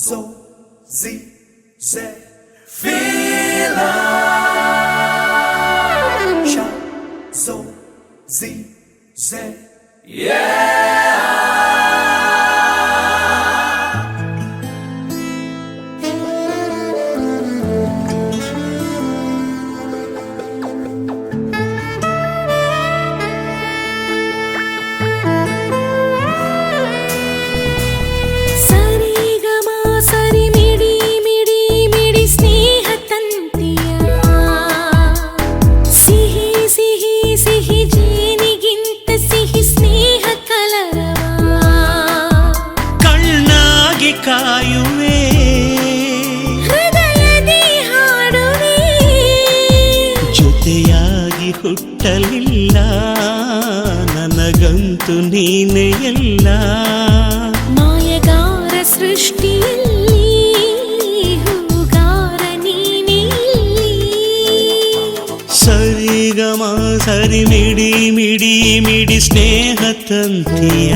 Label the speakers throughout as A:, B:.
A: so, zi, ze, fila. Sha, so, zi, ze, yeah.
B: ಕಾಯುವೆ ಹೃದಯದಿ ಹಾಡುವೆ ಜೊತೆಯಾಗಿ ಹುಟ್ಟಲಿಲ್ಲ ನನಗಂತೂ ನೀನೇ ಎಲ್ಲ
C: ಮಾಯಗಾರ ಸೃಷ್ಟಿಯಲ್ಲಿ ಹೂಗಾರ ನೀನೇ
B: ಸರಿಗಮ ಸರಿ ಮಿಡಿ ಮಿಡಿ ಮಿಡಿ ಸ್ನೇಹ ತಂತಿಯ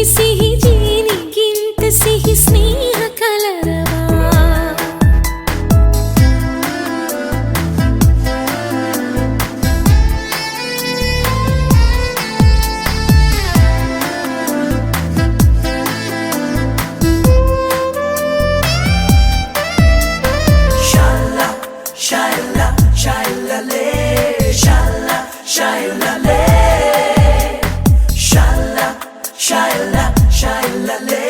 C: ಸಿಹಿ ಜೇನಿಗಿಂತ ಸಿಹಿ ಸ್ನೇಹ ಕಲರವ
A: Shala, shala, shalale, shala, shalale. Shala, shala, shalale,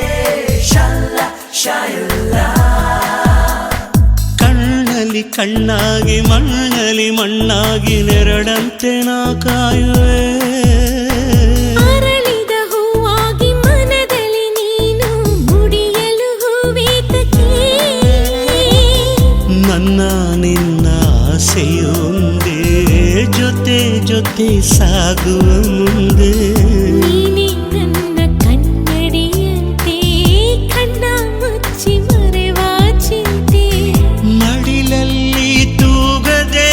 A: shala, shala.
B: ಕಣ್ಣಲ್ಲಿ ಕಣ್ಣಾಗಿ ಮಣ್ಣಲ್ಲಿ ಮಣ್ಣಾಗಿ ನೆರಳಂತೆ ನಾ ಕಾಯುವೆ
C: ಅರಳಿದ ಹೂವಾಗಿ ಮನದಲ್ಲಿ ನೀನು ಮುಡಿಯಲು ಹೂವೇತಕ್ಕೆ
B: ನನ್ನ ನಿನ್ನ ಆಸೆಯೊಂದೇ ಜೊತೆ ಜೊತೆ ಸಾಗುವ ಮುಂದೆ
C: ನೀನೇ ನನ್ನ ಕನ್ನಡಿಯಂತೆ ಕಣ್ಣ ಮುಚ್ಚಿ ಮರೆವ ಚಿಂತೆ
B: ಮಡಿಲಲ್ಲಿ ತೂಗದೆ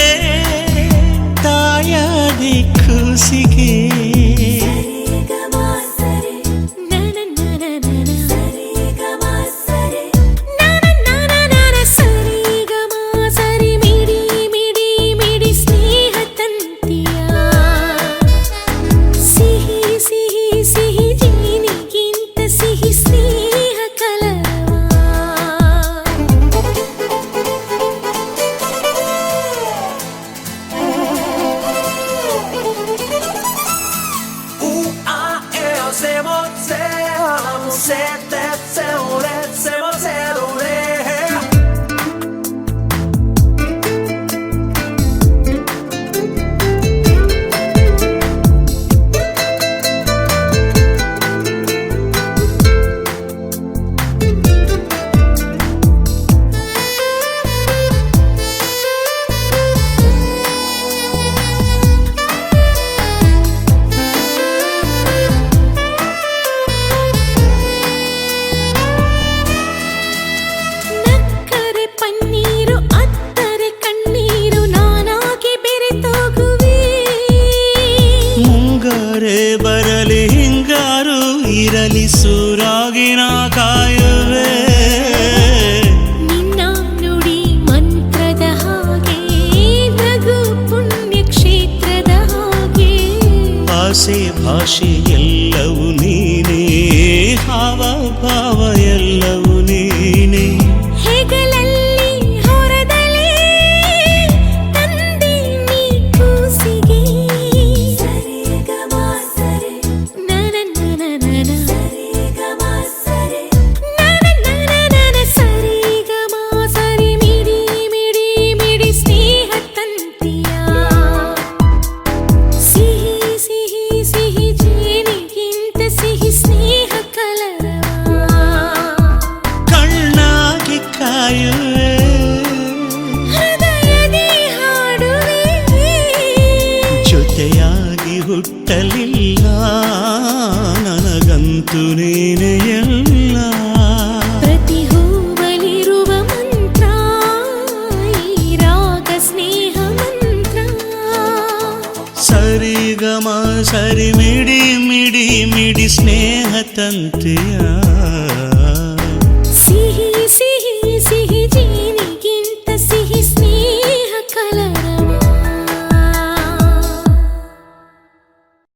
B: ತಾಯಾದಿ ಕೂಸಿಗೆ ಬರಲಿ ಹಿಂಗಾರು ಇರಲಿ ಸೂರಾಗಿನ ಕಾಯುವೆ
C: ನಿನ್ನ ನುಡಿ ಮಂತ್ರದ ಹಾಗೆ ನಗು ಪುಣ್ಯ ಕ್ಷೇತ್ರದ ಹಾಗೆ
B: ಆಸೆ ಭಾಷೆ ಎಲ್ಲವೂ ನೀನೇ ಹಾವ ಭಾವ ಎಲ್ಲವೂ ನೀನೇ
C: ಹೆಗಲಲ್ಲಿ ಹೊರದಲೇ ತಂದೆ ನೀ ಕೂಸಿಗೆ
B: ಜೊತೆಯಾಗಿ ಹುಟ್ಟಲಿಲ್ಲ ನನಗಂತೂ ನೀನೇ ಎಲ್ಲ
C: ಪ್ರತಿ ಹೂವಲಿರುವ ಮಂತ್ರ ಈ ರಾಗ ಸ್ನೇಹ ಮಂತ್ರ
B: ಸರಿಗಮ ಸರಿ ಮಿಡಿ ಮಿಡಿ ಮಿಡಿ ಸ್ನೇಹ ಅಂತೀಯ